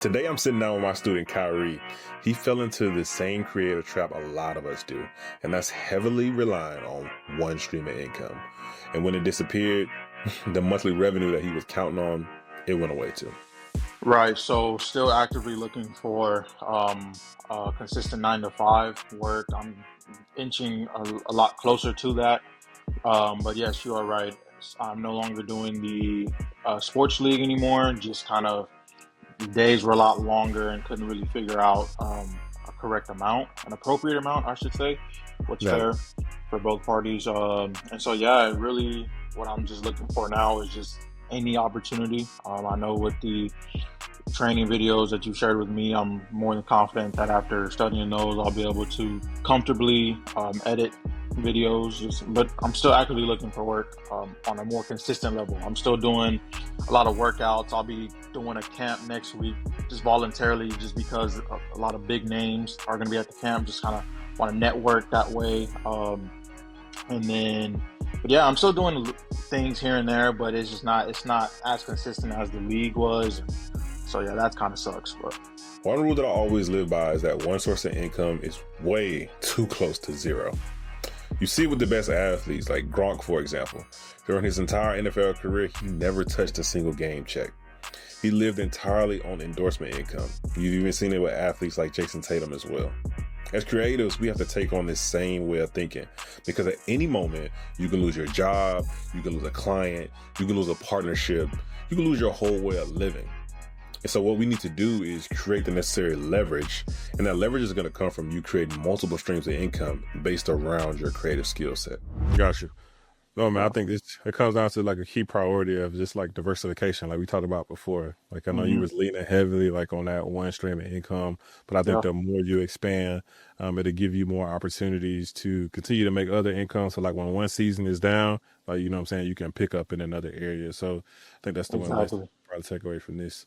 Today, I'm sitting down with my student, Kyre. He fell into the same creative trap a lot of us do, and that's heavily relying on one stream of income. And when it disappeared, the monthly revenue that he was counting on, it went away too. Right. So still actively looking for consistent 9 to 5 work. I'm inching a lot closer to that. But yes, you are right. I'm no longer doing the sports league anymore. Just kind of the days were a lot longer and couldn't really figure out a correct amount, an appropriate amount, I should say, what's Yeah. fair for both parties. And so, yeah, really what I'm just looking for now is just any opportunity. I know with the training videos that you shared with me, I'm more than confident that after studying those, I'll be able to comfortably edit videos. But I'm still actively looking for work on a more consistent level. I'm still doing a lot of workouts. I'll be doing a camp next week, just voluntarily, just because a lot of big names are going to be at the camp. Just kind of want to network that way. And then, but yeah, I'm still doing things here and there, but it's not as consistent as the league was. So yeah, that kind of sucks. But One rule that I always live by is that one source of income is way too close to zero. You see it with the best athletes, like Gronk, for example. During his entire NFL career, he never touched a single game check. He lived entirely on endorsement income. You've even seen it with athletes like Jason Tatum as well. As creatives, we have to take on this same way of thinking, because at any moment, you can lose your job, you can lose a client, you can lose a partnership, you can lose your whole way of living. And so what we need to do is create the necessary leverage, and that leverage is going to come from you creating multiple streams of income based around your creative skill set. Got you. No, man, I think it comes down to like a key priority of just like diversification, like we talked about before. Like I know you was leaning heavily like on that one stream of income, but I think yeah, the more you expand, it'll give you more opportunities to continue to make other income. So like when one season is down, like you know what I'm saying, you can pick up in another area. So I think that's the one that's exactly. probably take away from this.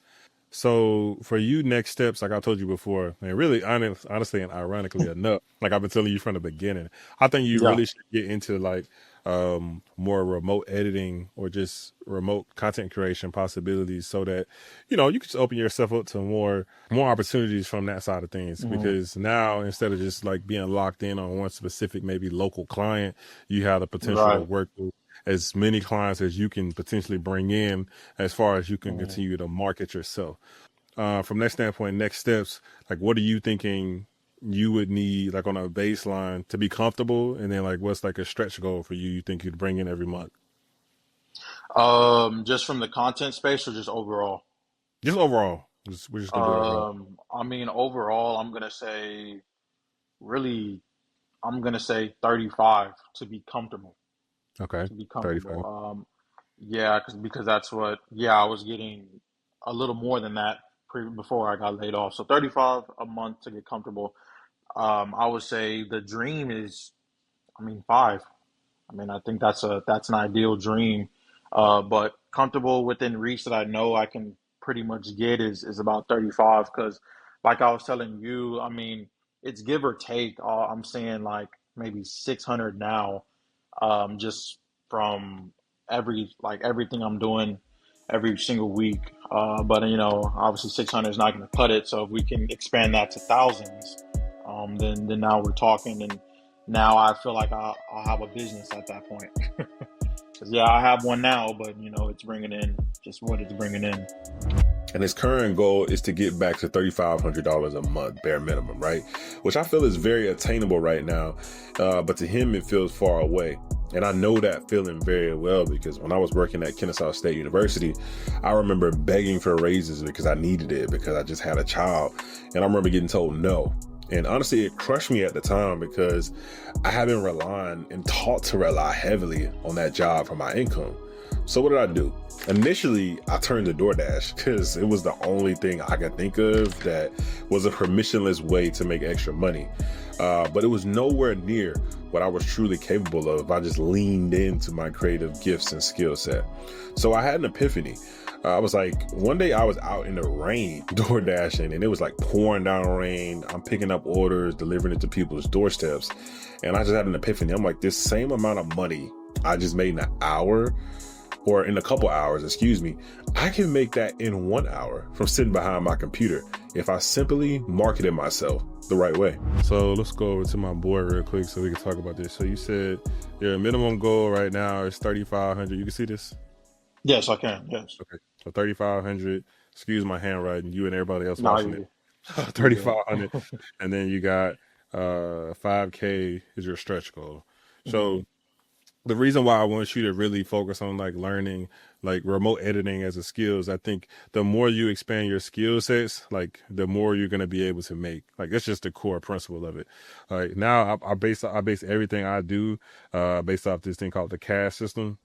So for you, next steps, like I told you before, and really honestly and ironically enough, like I've been telling you from the beginning, I think you Yeah. really should get into like more remote editing or just remote content creation possibilities so that, you know, you can just open yourself up to more opportunities from that side of things. Mhm. Because now instead of just like being locked in on one specific, maybe local client, you have the potential to Right. work with as many clients as you can potentially bring in as far as you can Mhm. continue to market yourself. From that standpoint, next steps, like what are you thinking you would need like on a baseline to be comfortable? And then like what's like a stretch goal for you think you'd bring in every month? Just from the content space or just overall? Just overall. We're just gonna do overall. I mean, overall, really, I'm gonna say 35 to be comfortable. Okay. To be comfortable. 35. Yeah, because that's what. Yeah, I was getting a little more than that before I got laid off. So 35 a month to get comfortable. I would say the dream is, I mean, five. I mean, I think that's an ideal dream. But comfortable within reach that I know I can pretty much get is about 35. Because, like I was telling you, I mean, it's give or take. I'm saying like maybe 600 now, just from everything I'm doing every single week. But obviously 600 is not going to cut it. So if we can expand that to thousands, then now we're talking, and now I feel like I'll have a business at that point. 'Cause yeah, I have one now, but it's bringing in just what it's bringing in. And his current goal is to get back to $3,500 a month, bare minimum, right? Which I feel is very attainable right now. But to him, it feels far away. And I know that feeling very well because when I was working at Kennesaw State University, I remember begging for raises because I needed it because I just had a child. And I remember getting told no. And honestly, it crushed me at the time because I had been relying and taught to rely heavily on that job for my income. So what did I do? Initially, I turned to DoorDash because it was the only thing I could think of that was a permissionless way to make extra money. But it was nowhere near what I was truly capable of if I just leaned into my creative gifts and skill set. So I had an epiphany. I was like, one day I was out in the rain door dashing and it was like pouring down rain. I'm picking up orders, delivering it to people's doorsteps. And I just had an epiphany. I'm like, this same amount of money I just made in an hour, or in a couple hours, excuse me, I can make that in 1 hour from sitting behind my computer if I simply marketed myself the right way. So let's go over to my board real quick so we can talk about this. So you said your minimum goal right now is 3,500. You can see this? Yes, I can. Yes. Okay. So 3,500. Excuse my handwriting. You and everybody else No, watching you it. good. You good. 3,500. And then you got 5K is your stretch goal. Mhm. So the reason why I want you to really focus on like learning like remote editing as a skills, I think the more you expand your skill sets, like the more you're gonna be able to make. Like that's just the core principle of it. Like now I base everything I do based off this thing called the CAS system.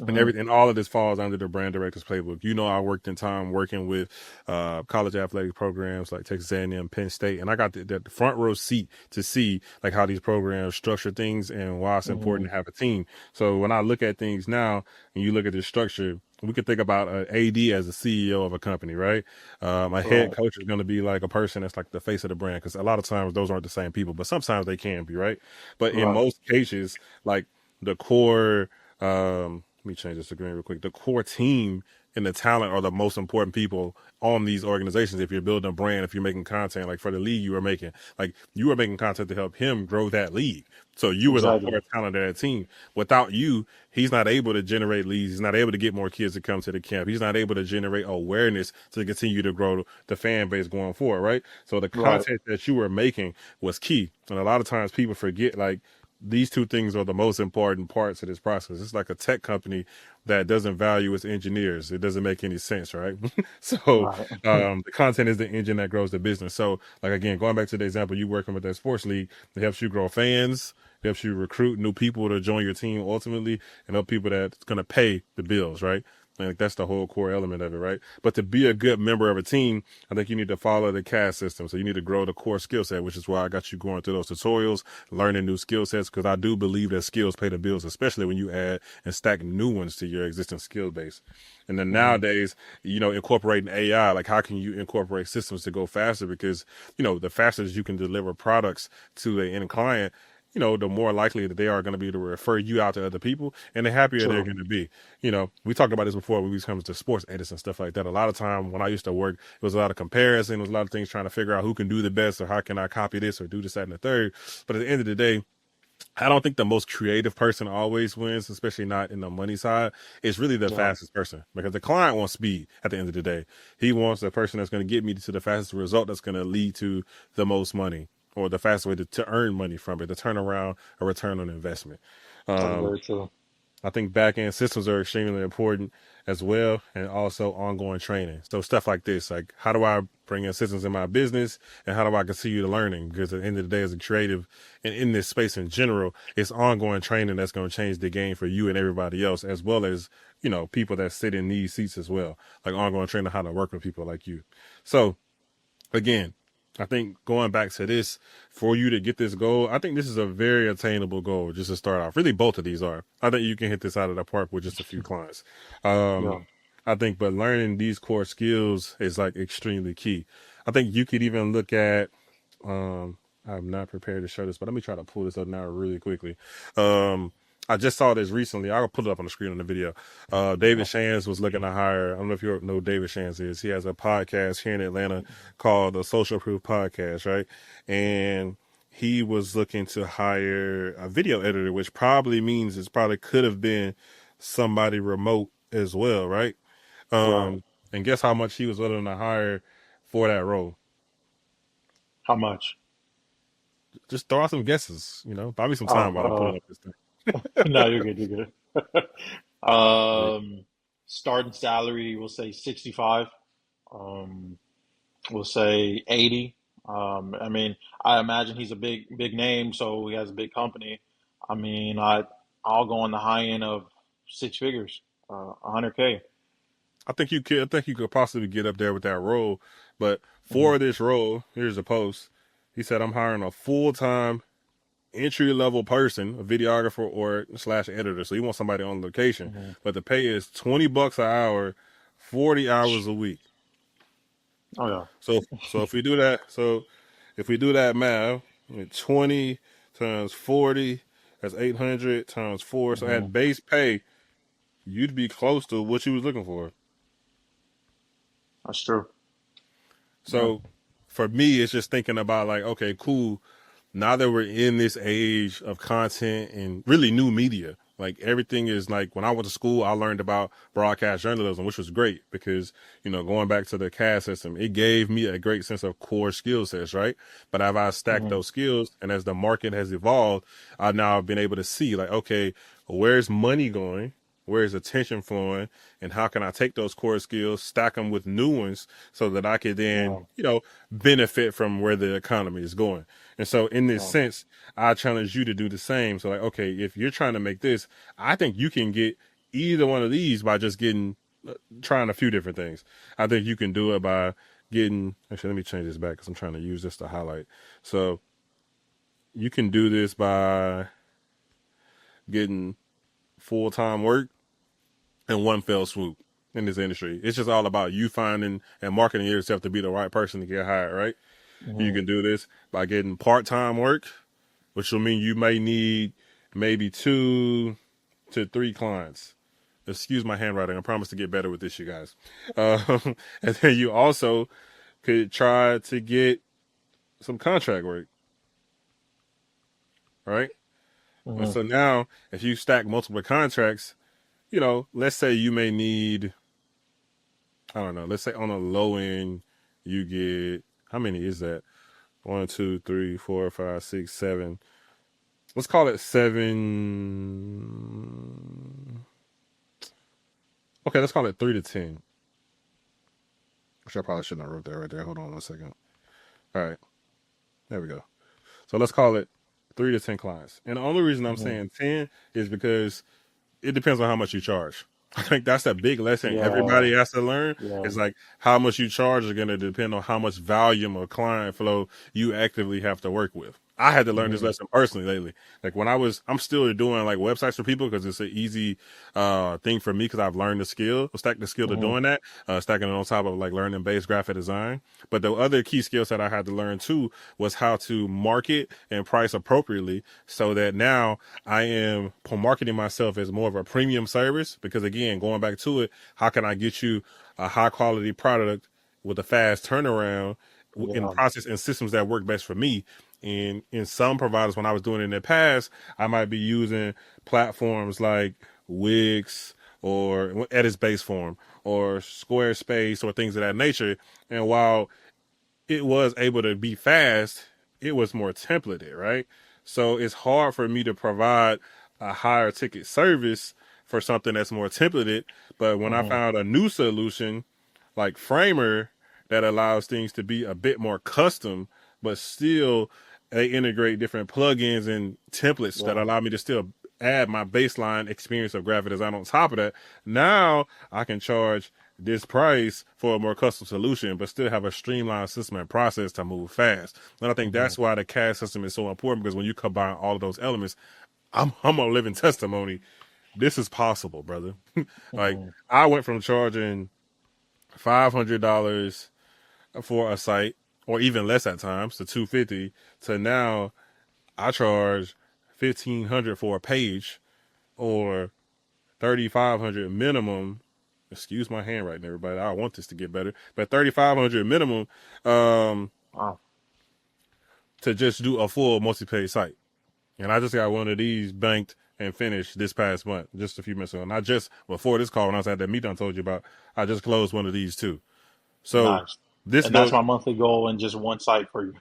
And Mhm. everything, all of this falls under the brand director's playbook. You know, I worked in time working with college athletic programs like Texas A&M, Penn State, and I got the front row seat to see like how these programs structure things and why it's important Mhm. to have a team. So when I look at things now, and you look at the structure, we could think about an AD as the CEO of a company, right? A head Right. coach is going to be like a person that's like the face of the brand, because a lot of times those aren't the same people, but sometimes they can be, right? But in Right. most cases, like the core. Let me change this screen real quick. The core team and the talent are the most important people on these organizations. If you're building a brand, if you're making content, like for the league you were making, like you were making content to help him grow that league. So you were the Exactly. core talent of that team. Without you, he's not able to generate leads. He's not able to get more kids to come to the camp. He's not able to generate awareness to continue to grow the fan base going forward, right? So the Right. content that you were making was key. And a lot of times people forget like these two things are the most important parts of this process. It's like a tech company that doesn't value its engineers. It doesn't make any sense, right? So Right. the content is the engine that grows the business. So like again, going back to the example, you working with that sports league, it helps you grow fans, it helps you recruit new people to join your team ultimately, and help people that's gonna pay the bills, right? Like that's the whole core element of it, right? But to be a good member of a team, I think you need to follow the CAS system. So you need to grow the core skill set, which is why I got you going through those tutorials, learning new skill sets, because I do believe that skills pay the bills, especially when you add and stack new ones to your existing skill base. And then Mhm. nowadays, you know, incorporating AI, like how can you incorporate systems to go faster? Because, you know, the faster you can deliver products to the end client, you know, the more likely that they are going to be able to refer you out to other people, and the happier they're True. going to be. You know, we talked about this before when it comes to sports edits and stuff like that. A lot of time when I used to work, it was a lot of comparison, it was a lot of things trying to figure out who can do the best or how can I copy this or do this, that, and the third. But at the end of the day, I don't think the most creative person always wins, especially not in the money side. It's really the Yeah. fastest person, because the client wants speed at the end of the day. He wants the person that's going to get me to the fastest result that's going to lead to the most money, or the fastest way to earn money from it, to turn around a return on investment. That's Um, very true. I think back end systems are extremely important as well, and also ongoing training. So stuff like this, like how do I bring in systems in my business, and how do I continue to learning? Because at the end of the day, as a creative and in this space in general, it's ongoing training that's going to change the game for you and everybody else, as well as, you know, people that sit in these seats as well, like ongoing training how to work with people like you. So again, I think going back to this, for you to get this goal, I think this is a very attainable goal just to start off. Really, both of these are. I think you can hit this out of the park with just a few clients. Yeah. Um, I think, but learning these core skills is like extremely key. I think you could even look at, I'm not prepared to show this, but let me try to pull this up now really quickly. Um, I just saw this recently. I'll put it up on the screen on the video. David Okay. Shands was looking to hire. I don't know if you know who David Shands is. He has a podcast here in Atlanta called the Social Proof Podcast, right? And he was looking to hire a video editor, which probably means it's probably could have been somebody remote as well, right? Right. And guess how much he was willing to hire for that role? How much? Just throw out some guesses, you know. Buy me some time while I'm Oh, pulling up this thing. no, you're good. You're good. Um, Starting salary, we'll say 65. Um, we'll say 80. I mean, I imagine he's a big name, so he has a big company. I mean, I'll go on the high end of six figures, 100K. I think you could. I think you could possibly get up there with that role. But Hmm. for this role, here's a post. He said, "I'm hiring a full time entry level person, a videographer or slash editor. So you want somebody on location, Hmm. but the pay is $20 an hour, 40 hours a week. Oh yeah. So if we do that math, 20 times 40, that's 800 times four. So Hmm. at base pay, you'd be close to what you was looking for. That's true. Yeah. So for me, it's just thinking about like, okay, cool. Now that we're in this age of content and really new media, like everything is like when I went to school, I learned about broadcast journalism, which was great because, going back to the CAS system, it gave me a great sense of core skill sets, right? But as I stacked Hmm. those skills and as the market has evolved, I've now been able to see like, okay, where's money going? Where's attention flowing? And how can I take those core skills, stack them with new ones so that I could then, Yeah. benefit from where the economy is going? And so in this Yeah. sense, I challenge you to do the same. So like, okay, if you're trying to make this, I think you can get either one of these by just trying a few different things. I think you can do it by actually, let me change this back because I'm trying to use this to highlight. So you can do this by getting full-time work in one fell swoop in this industry. It's just all about you finding and marketing yourself to be the right person to get hired, right? You Hmm. can do this by getting part-time work, which will mean you may need maybe 2 to 3 clients. Excuse my handwriting. I promise to get better with this, you guys. And then you also could try to get some contract work, right? And Hmm. so now, if you stack multiple contracts, let's say you may need, I don't know, let's say on a low end, you get, how many is that? 1, 2, 3, 4, 5, 6, 7. Let's call it 7. Okay, let's call it 3 to 10. Which I probably shouldn't have wrote that right there. Hold on 1 second. All right, there we go. So let's call it 3 to 10 clients. And the only reason I'm Hmm. saying 10 is because it depends on how much you charge. I think that's a big lesson Yeah. everybody has to learn. Yeah. Is like how much you charge is going to depend on how much volume or client flow you actively have to work with. I had to learn this Hmm. lesson personally lately. Like I'm still doing like websites for people because it's an easy thing for me because I've learned the skill, stacked the skill of Hmm. doing that, stacking it on top of like learning base graphic design. But the other key skills that I had to learn too was how to market and price appropriately so that now I am marketing myself as more of a premium service because again, going back to it, how can I get you a high quality product with a fast turnaround in Yeah. process and systems that work best for me? And in some providers, when I was doing it in the past, I might be using platforms like Wix or at its base form or Squarespace or things of that nature. And while it was able to be fast, it was more templated, right? So it's hard for me to provide a higher ticket service for something that's more templated. But when I Hmm. found a new solution like Framer that allows things to be a bit more custom, but still they integrate different plugins and templates that Yeah. allow me to still add my baseline experience of graphic design on top of that. Now I can charge this price for a more custom solution, but still have a streamlined system and process to move fast. And I think Hmm. that's why the CAD system is so important because when you combine all of those elements, I'm a living testimony. This is possible, brother. Like Hmm. I went from charging $500 for a site, or even less at times, to 250, to now I charge 1,500 for a page, or 3,500 minimum. Excuse my handwriting, everybody. I want this to get better, but 3,500 minimum um, Wow. to just do a full multi-page site. And I just got one of these banked and finished this past month, just a few minutes ago. And I just before this call, when I was at that meeting I told you about, I just closed one of these too. So Nice. this And that's goes my monthly goal in just one site for you.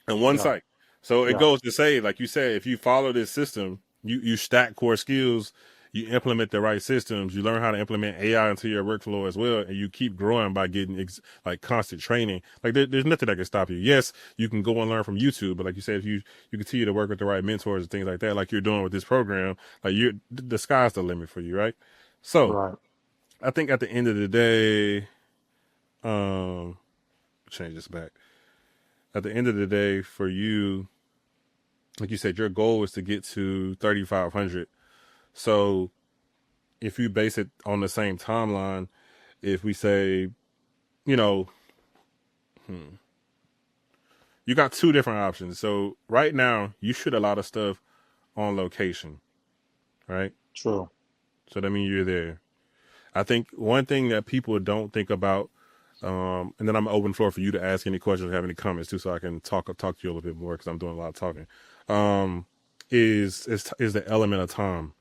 in one Yeah. site. So it Yeah. goes to say, like you said, if you follow this system, you stack core skills, you implement the right systems, you learn how to implement AI into your workflow as well, and you keep growing by getting like constant training. Like there's nothing that can stop you. Yes, you can go and learn from YouTube, but like you said, if you continue to work with the right mentors and things like that, like you're doing with this program, like the sky's the limit for you, right? So Right. I think at the end of the day, um, change this back. At the end of the day, for you, like you said, your goal is to get to 3,500. So if you base it on the same timeline, if we say, you know, you got 2 different options. So right now, you shoot a lot of stuff on location, right? True. So that means you're there. I think one thing that people don't think about, and then I'm open floor for you to ask any questions or have any comments too, so I can talk to you a little bit more because I'm doing a lot of talking. Is the element of time.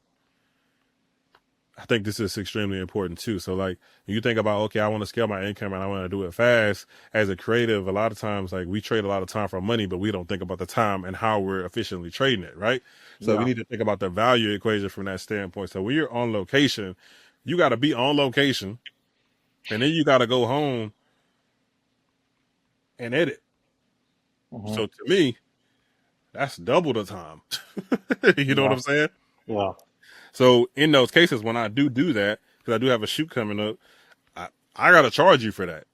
I think this is extremely important too. So like when you think about, okay, I want to scale my income and I want to do it fast. As a creative, a lot of times like we trade a lot of time for money, but we don't think about the time and how we're efficiently trading it, right? So we Yeah. need to think about the value equation from that standpoint. So when you're on location, you got to be on location, and then you got to go home and edit. Hmm. So to me, that's double the time. You know what Yeah. I'm saying? Yeah. So in those cases, when I do that, because I do have a shoot coming up, I got to charge you for that.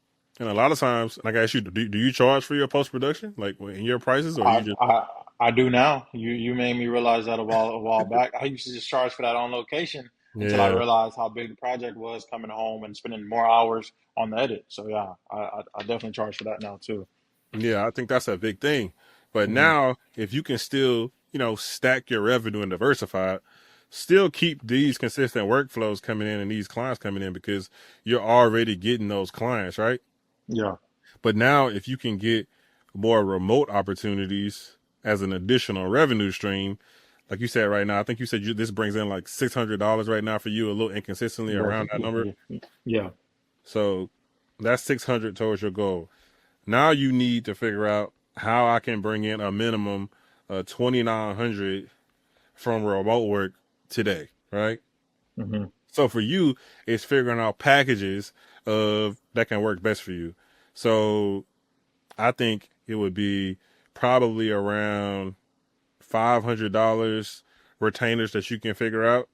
And a lot of times, like I ask you, do you charge for your post production, like in your prices, or you I just? I I do now. You made me realize that a while back. I used to just charge for that on location until I Yeah, realized how big the project was coming home and spending more hours on the edit. So yeah, I definitely charge for that now too. yeah, I think that's a big thing. But Hmm. now, if you can still, stack your revenue and diversify it, still keep these consistent workflows coming in and these clients coming in because you're already getting those clients, right? Yeah. But now, if you can get more remote opportunities as an additional revenue stream, like you said right now, I think you said this brings in like $600 right now for you, a little inconsistently That's, around that number. yeah. So that's 600 towards your goal. Now you need to figure out how I can bring in a minimum 2,900 from remote work today, right? Hmm. So for you, it's figuring out packages of that can work best for you. So I think it would be probably around $500 retainers that you can figure out,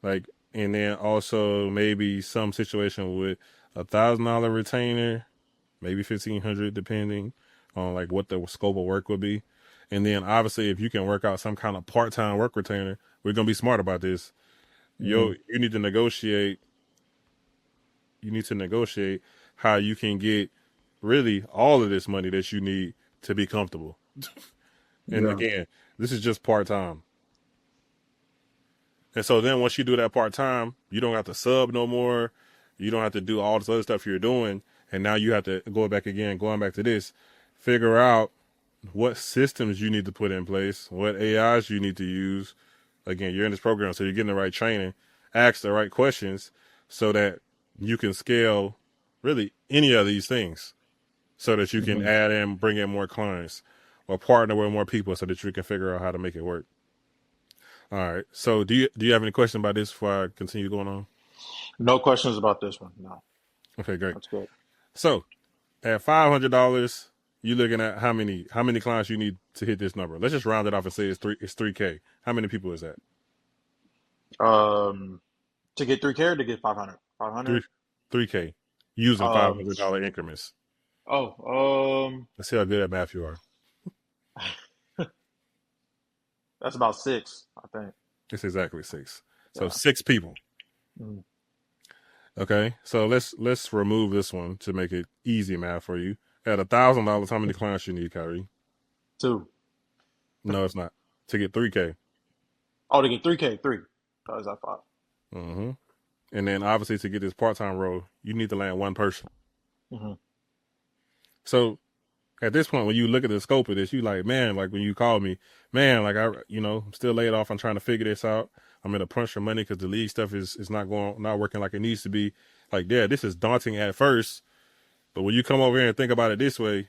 like, and then also maybe some situation with $1,000 retainer, maybe 1,500, depending on like what the scope of work would be. And then obviously, if you can work out some kind of part-time work retainer, we're gonna be smart about this. Hmm. You need to negotiate. You need to negotiate how you can get really all of this money that you need to be comfortable. And Yeah. again, this is just part time. And so then once you do that part time, you don't have to sub no more. You don't have to do all this other stuff you're doing. And now you have to go back again, going back to this, figure out what systems you need to put in place, what AIs you need to use. Again, you're in this program, so you're getting the right training, ask the right questions so that you can scale really any of these things so that you can Hmm. add in, bring in more clients or partner with more people so that you can figure out how to make it work. All right. So do you have any questions about this before I continue going on? No questions about this one. No, Okay, great. that's good. So at $500, you looking at how many clients you need to hit this number. Let's just round it off and say it's 3K. How many people is that? Um, to get 3K or to get 500? Three 500? 3K using Um, $500 increments. oh, Let's see how good at math you are. that's about six, I think. It's exactly six. So Yeah. 6 people. Mm. Okay. So let's remove this one to make it easy math for you. At $1,000, how many clients you need, Kyrie? Two. No, it's not. To get 3K. Oh, to get 3K, three. Oh, is that five? Mm-hmm. And then obviously to get this part-time role, you need to land one person. Hmm. So at this point, when you look at the scope of this, you like, man, like when you call me, man, like I'm still laid off. I'm trying to figure this out. I'm in a punch for money because the league stuff is not working like it needs to be. Like, yeah, this is daunting at first, but when you come over here and think about it this way,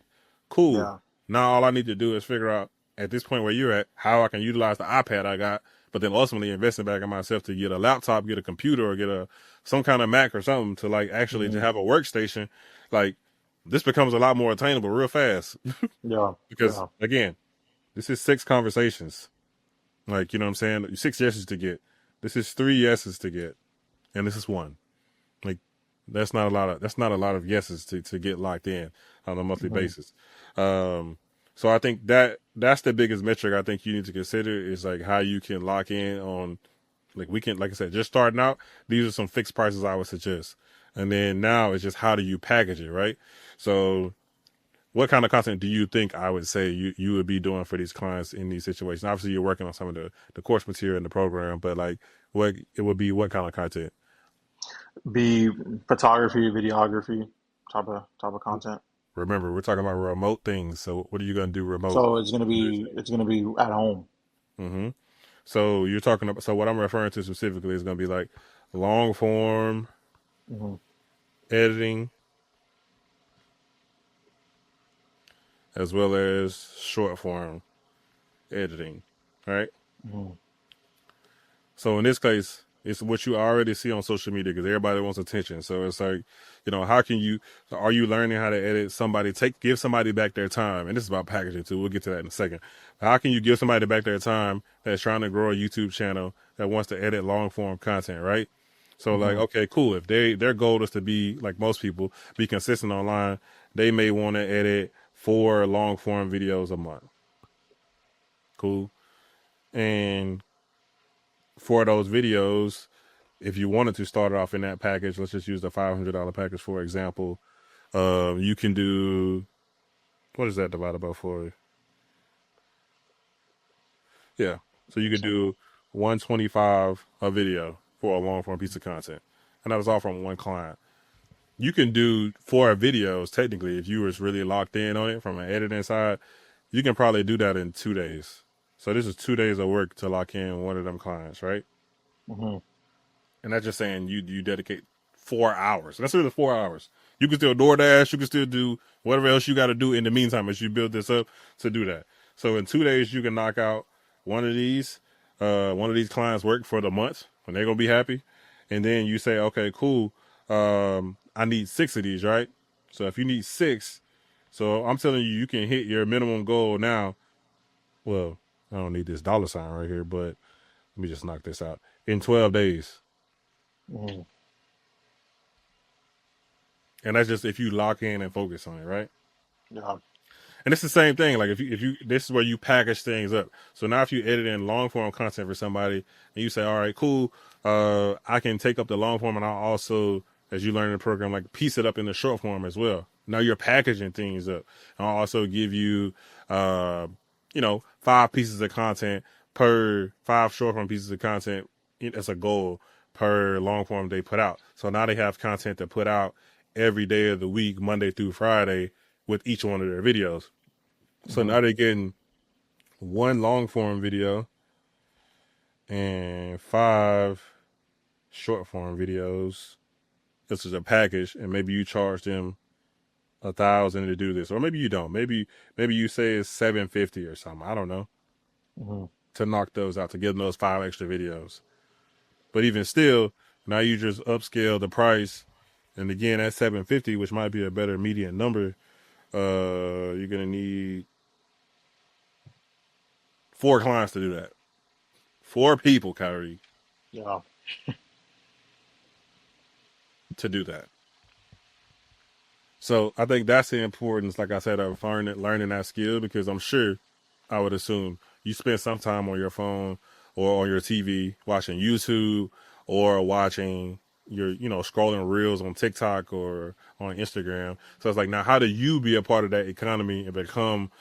cool. Yeah. Now all I need to do is figure out at this point where you're at how I can utilize the iPad I got, but then ultimately investing back in myself to get a laptop, get a computer, or get some kind of Mac or something to like actually to Hmm. have a workstation. Like this becomes a lot more attainable real fast Yeah. because Yeah. again, this is 6 conversations. Like you know what I'm saying, 6 yeses to get. This is 3 yeses to get, and this is one. Like that's not a lot of yeses to get locked in on a monthly Hmm. basis. So I think that's the biggest metric I think you need to consider is like how you can lock in on like we can like I said just starting out. These are some fixed prices I would suggest, and then now it's just how do you package it, right? So what kind of content do you think I would say you would be doing for these clients in these situations? Obviously, you're working on some of the course material in the program, but like, what it would be, what kind of content? Be photography, videography type of content. Remember, we're talking about remote things. So, what are you going to do remote? So it's gonna be at home. Mm-hmm. So you're talking about. So what I'm referring to specifically is going to be like long form Hmm. editing as well as short form editing, right? Hmm. So in this case, it's what you already see on social media because everybody wants attention. So it's like, how can you, are you learning how to edit somebody, give somebody back their time? And this is about packaging too. We'll get to that in a second. How can you give somebody back their time that's trying to grow a YouTube channel that wants to edit long form content, right? So like, Hmm. okay, cool. If their goal is to be like most people, be consistent online, they may want to edit 4 long form videos a month. Cool. And for those videos, if you wanted to start off in that package, let's just use the $500 package for example. You can do, what is that divided by 4? Yeah, so you could do 125 a video for a long form piece of content, and that was all from one client. You can do 4 videos technically if you was really locked in on it from an editing side. You can probably do that in 2 days. So this is 2 days of work to lock in one of them clients, right? Hmm. And that's just saying you dedicate 4 hours. That's really 4 hours. You can still DoorDash. You can still do whatever else you got to do in the meantime as you build this up to do that. So in 2 days, you can knock out one of these. One of these clients work for the month and they're gonna be happy. And then you say, okay, cool. I need 6 of these, right? So if you need 6, so I'm telling you, you can hit your minimum goal now. Well, I don't need this dollar sign right here, but let me just knock this out in 12 days. Hmm. And that's just if you lock in and focus on it, right? Yeah. And it's the same thing. Like if you this is where you package things up. So now if you edit in long form content for somebody and you say, all right, cool, I can take up the long form and I'll also, as you learn in the program, like piece it up in the short form as well. Now you're packaging things up. And I'll also give you 5 pieces of content per 5 short form pieces of content as a goal per long form they put out. So now they have content to put out every day of the week, Monday through Friday, with each one of their videos. So Hmm. now they're getting 1 long form video and 5 short form videos. This is a package, and maybe you charge them 1,000 to do this, or maybe you don't. Maybe you say it's 750 or something. I don't know, Hmm. to knock those out to give them those 5 extra videos. But even still, now you just upscale the price, and again at 750, which might be a better median number. You're gonna need 4 clients to do that. 4 people, Kyrie, Yeah. to do that. So I think that's the importance, like I said, of learning that skill, because I'm sure, I would assume, you spend some time on your phone or on your TV watching YouTube or watching scrolling reels on TikTok or on Instagram. So it's like, now how do you be a part of that economy and become,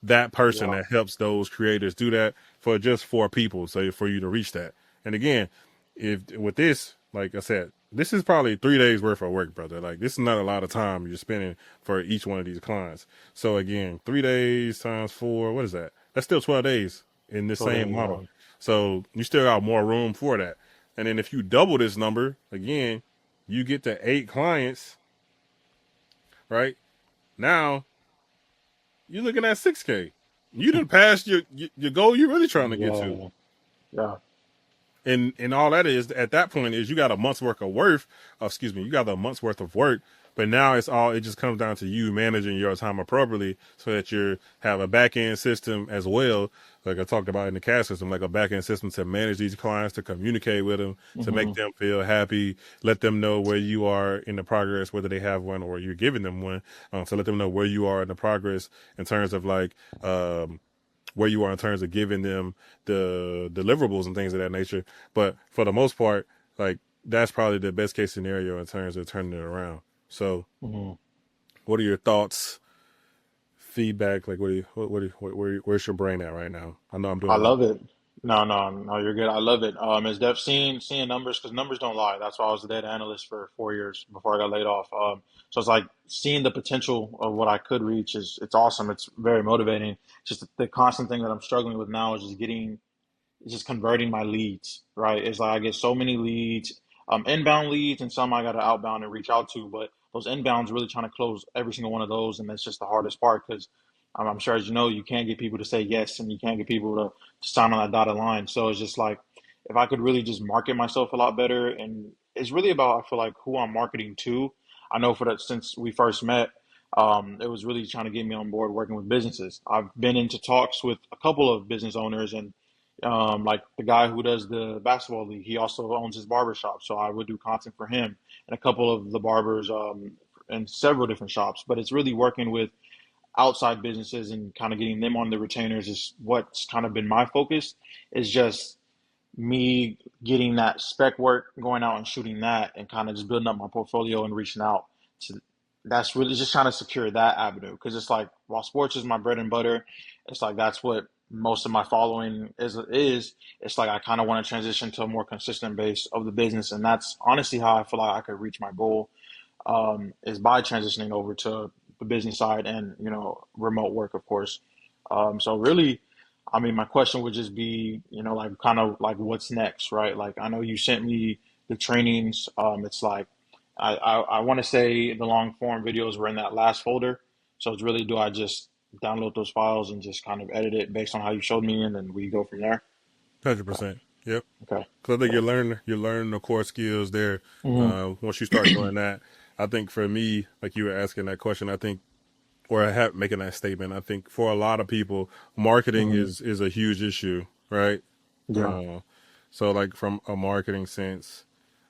that person Yeah. that helps those creators do that for just 4 people, so for you to reach that. And again, if with this, like I said, this is probably 3 days worth of work, brother. Like, this is not a lot of time you're spending for each one of these clients. So again, 3 days times 4, what is that? That's still 12 days in this 12 same days. model. So you still got more room for that. And then if you double this number, again, you get to 8 clients, right? Now you're looking at 6K. You didn't pass your goal you're really trying to get to. Yeah. Yeah. And all that is at that point is you got a month's worth of you got a month's worth of work, but now it just comes down to you managing your time appropriately so that you have a back end system as well, like I talked about in the CAS system, like a back end system to manage these clients, to communicate with them, to make Hmm. them feel happy, let them know where you are in the progress, whether they have one or you're giving them one, so let them know where you are in the progress in terms of like where you are in terms of giving them the deliverables and things of that nature. But for the most part, like, that's probably the best case scenario in terms of turning it around. So Hmm. what are your thoughts feedback? Like, where's your brain at right now? I know I'm doing I a lot. love it. No, no, no, you're good. I love it. It's def seeing numbers because numbers don't lie. That's why I was a data analyst for 4 years before I got laid off. So it's like seeing the potential of what I could reach is it's awesome. It's very motivating. Just the constant thing that I'm struggling with now is just converting my leads, right? It's like I get so many leads, inbound leads, and some I got to outbound and reach out to. But those inbounds, really trying to close every single one of those, and that's just the hardest part because I'm sure, as you know, you can't get people to say yes, and you can't get people to sign on that dotted line. So it's just like if I could really just market myself a lot better, and it's really about I feel like who I'm marketing to. I know for that since we first met. It was really trying to get me on board working with businesses. I've been into talks with a couple of business owners, and like the guy who does the basketball league, he also owns his barber shop. So I would do content for him and a couple of the barbers in several different shops. But it's really working with outside businesses and kind of getting them on the retainers is what's kind of been my focus. Is just me getting that spec work, going out and shooting that, and kind of just building up my portfolio and reaching out to. That's really just trying to secure that avenue because it's like while sports is my bread and butter, it's like that's what most of my following is. It's like I kind of want to transition to a more consistent base of the business, and that's honestly how I feel like I could reach my goal is by transitioning over to the business side and remote work, of course. So really, I mean, my question would just be, like kind of like what's next, right? Like I know you sent me the trainings. It's like I want to say the long form videos were in that last folder. So it's really, do I just download those files and just kind of edit it based on how you showed me, and then we go from there? Okay, 100%. Yep. okay, Because I think okay. you're learning the core skills there. Hmm. Once you start doing that, I think for me, like you were asking that question, I think, or I have making that statement, I think for a lot of people, marketing Hmm. is a huge issue, right? Yeah. Uh, so like from a marketing sense,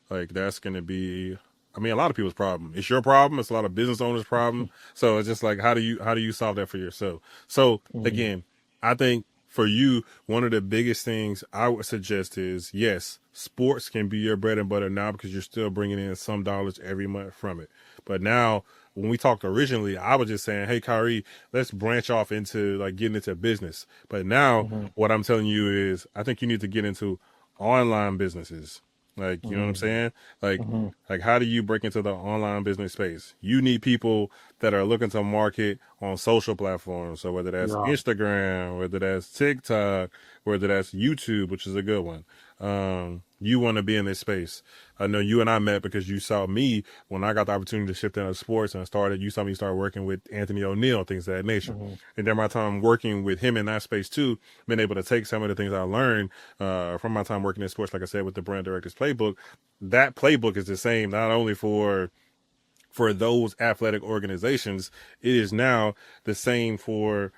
like that's going to be, I mean, a lot of people's problem. It's your problem. It's a lot of business owners' problem. So it's just like, how do you solve that for yourself? So Hmm. again, I think for you, one of the biggest things I would suggest is yes, sports can be your bread and butter now because you're still bringing in some dollars every month from it. But now, when we talked originally, I was just saying, hey, Kyrie, let's branch off into like getting into business. But now, Hmm. what I'm telling you is, I think you need to get into online businesses. Like, you know what I'm Hmm. saying? Like, Hmm. like how do you break into the online business space? You need people that are looking to market on social platforms. So whether that's Yeah. Instagram, whether that's TikTok, whether that's YouTube, which is a good one. You want to be in this space. I know you and I met because you saw me when I got the opportunity to shift into sports and you saw me start working with Anthony O'Neill, things of that nature. Hmm. And then my time working with him in that space too, been able to take some of the things I learned from my time working in sports, like I said, with the brand director's playbook. That playbook is the same, not only for those athletic organizations, it is now the same for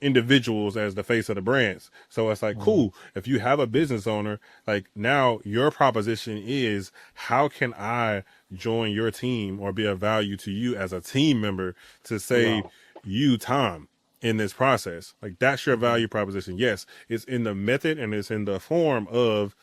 individuals as the face of the brands. So it's like, Hmm. cool. If you have a business owner, like now your proposition is, how can I join your team or be of value to you as a team member to Yeah. save you time in this process? Like that's your Hmm. value proposition. Yes, it's in the method and it's in the form of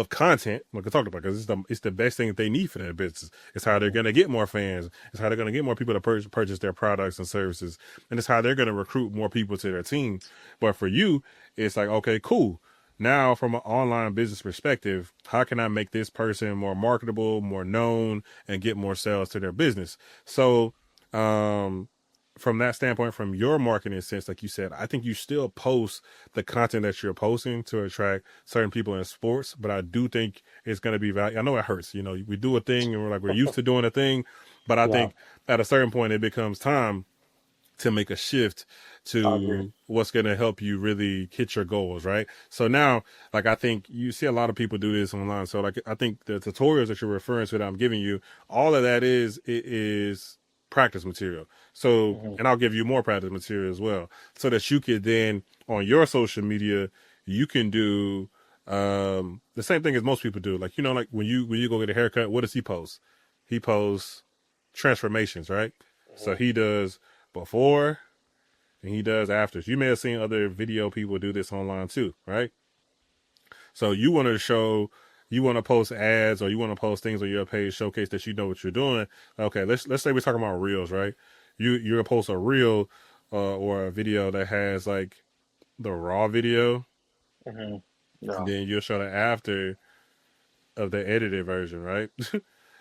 content, like I talked about, because it's the best thing that they need for their business. It's how they're Hmm. going to get more fans. It's how they're going to get more people to purchase their products and services, and it's how they're going to recruit more people to their team. But for you, it's like, okay, cool. Now, from an online business perspective, how can I make this person more marketable, more known, and get more sales to their business? So, um, from that standpoint, from your marketing sense, like you said, I think you still post the content that you're posting to attract certain people in sports, but I do think it's going to be value. I know it hurts. We do a thing and we're used to doing a thing, but I Yeah. think at a certain point it becomes time to make a shift I agree. to what's going to help you really hit your goals, right? So now, like, I think you see a lot of people do this online. So like, I think the tutorials that you're referring to that I'm giving you, all of that is practice material. So, Hmm. and I'll give you more practice material as well, so that you could then on your social media, you can do the same thing as most people do. Like, like when you go get a haircut, what does he post? He posts transformations, right? So Hmm. he does before and he does after. You may have seen other video people do this online too, right? So you want to post ads or you want to post things on your page, showcase that you know what you're doing. Okay, let's say we're talking about reels, right? you'll post a reel or a video that has like the raw video, Hmm. and Yeah. then you'll show the after of the edited version, right?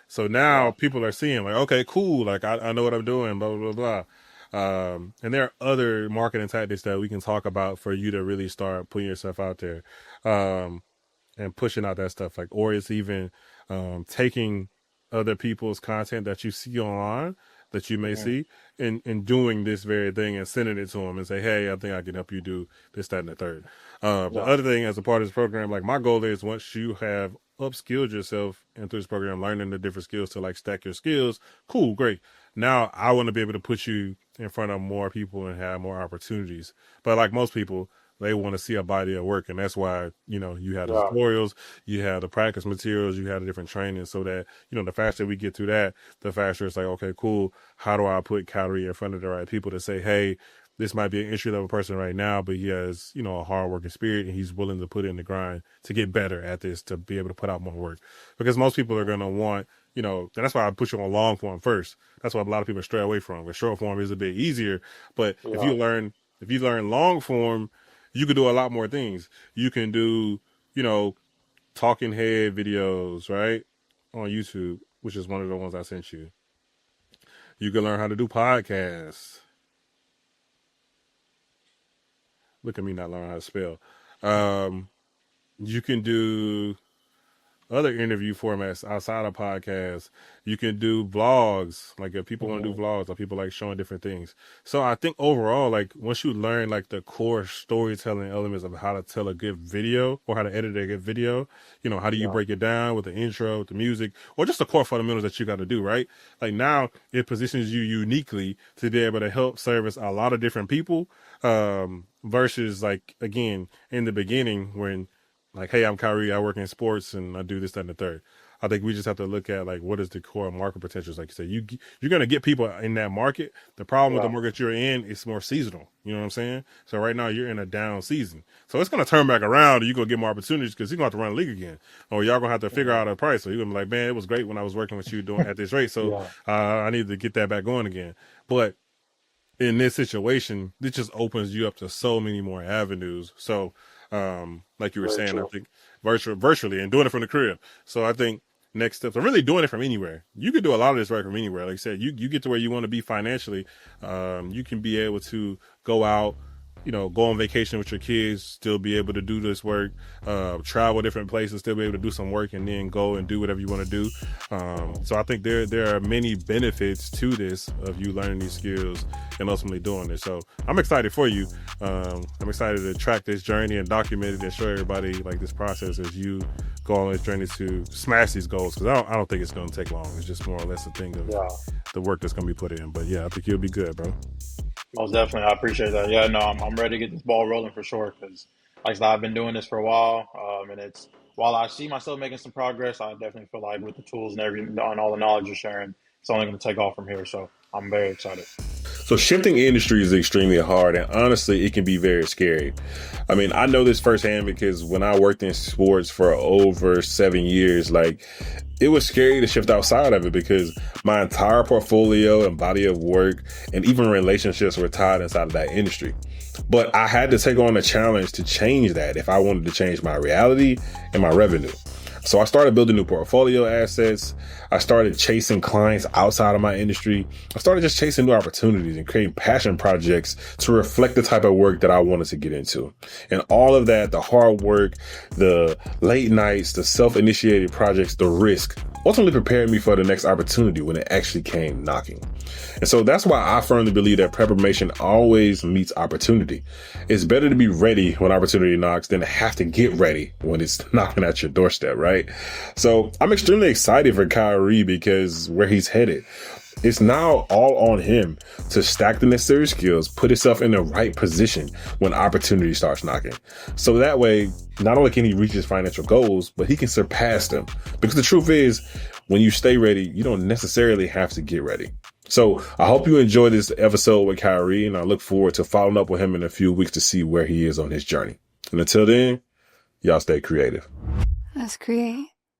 So now Yeah. people are seeing like, okay, cool, like I know what I'm doing, blah blah blah. And there are other marketing tactics that we can talk about for you to really start putting yourself out there. Um, and pushing out that stuff, like, or it's even taking other people's content that you see online that you may Hmm. see, and doing this very thing and sending it to them and say, hey, I think I can help you do this, that, and the third. The Yeah. other thing, as a part of this program, like my goal is, once you have upskilled yourself and through this program, learning the different skills to like stack your skills, cool, great. Now I want to be able to put you in front of more people and have more opportunities. But like most people, they want to see a body of work, and that's why, you know, you have the Yeah. tutorials, you have the practice materials, you have the different training, so that, you know, the faster we get through that, the faster it's like, okay, cool, how do I put Kyre in front of the right people to say, hey, this might be an entry level person right now, but he has, you know, a hard working spirit and he's willing to put in the grind to get better at this, to be able to put out more work. Because most people are going to want, you know, and that's why I put you on long form first. That's what a lot of people stray away from. But short form is a bit easier. But Yeah. if you learn long form, you could do a lot more things. You can do, you know, talking head videos, right? On YouTube, which is one of the ones I sent you. You can learn how to do podcasts. Look at me not learning how to spell. Um, you can do other interview formats outside of podcasts. You can do vlogs. Like if people want to Hmm. do vlogs, or people like showing different things. So I think overall, like once you learn like the core storytelling elements of how to tell a good video or how to edit a good video, you know, how do you Yeah. break it down with the intro, with the music, or just the core fundamentals that you got to do, right? Like now it positions you uniquely to be able to help service a lot of different people, versus like, again, in the beginning when, like, hey, I'm Kyre, I work in sports and I do this, that, and the third. I think we just have to look at like what is the core market potential. Like you said, you're gonna get people in that market. The problem with the Yeah. market you're in is more seasonal. You know what I'm saying? So right now you're in a down season. So it's gonna turn back around and you're gonna get more opportunities because you're gonna have to run the league again. Or y'all gonna have to figure Hmm. out a price. So you're gonna be like, man, it was great when I was working with you doing at this rate. So Yeah. I need to get that back going again. But in this situation, it just opens you up to so many more avenues. So, like you were Very saying, I true. think virtually and doing it from the crib. So I think next steps are really doing it from anywhere. You can do a lot of this right from anywhere. Like I said, you get to where you want to be financially. You can be able to go out, you know, go on vacation with your kids, still be able to do this work, travel different places, still be able to do some work, and then go and do whatever you want to do. So I think there are many benefits to this, of you learning these skills and ultimately doing it. So I'm excited for you. I'm excited to track this journey and document it and show everybody like this process as you go on this journey to smash these goals. Because I don't think it's going to take long. It's just more or less a thing of Yeah. the work that's going to be put in. But yeah, I think you'll be good, bro. Most definitely. I appreciate that. Yeah, no, I'm ready to get this ball rolling for sure. Because, like I said, I've been doing this for a while. And it's, while I see myself making some progress, I definitely feel like with the tools and everything, and all the knowledge you're sharing, it's only going to take off from here. So I'm very excited. So shifting industries is extremely hard, and honestly, it can be very scary. I mean, I know this firsthand because when I worked in sports for over 7 years, like it was scary to shift outside of it because my entire portfolio and body of work and even relationships were tied inside of that industry. But I had to take on a challenge to change that if I wanted to change my reality and my revenue. So I started building new portfolio assets. I started chasing clients outside of my industry. I started just chasing new opportunities and creating passion projects to reflect the type of work that I wanted to get into. And all of that, the hard work, the late nights, the self-initiated projects, the risk, ultimately prepared me for the next opportunity when it actually came knocking. And so that's why I firmly believe that preparation always meets opportunity. It's better to be ready when opportunity knocks than to have to get ready when it's knocking at your doorstep, right? So I'm extremely excited for Kyre because where he's headed. It's now all on him to stack the necessary skills, put himself in the right position when opportunity starts knocking. So that way, not only can he reach his financial goals, but he can surpass them. Because the truth is, when you stay ready, you don't necessarily have to get ready. So I hope you enjoy this episode with Kyre, and I look forward to following up with him in a few weeks to see where he is on his journey. And until then, y'all stay creative. Let's create.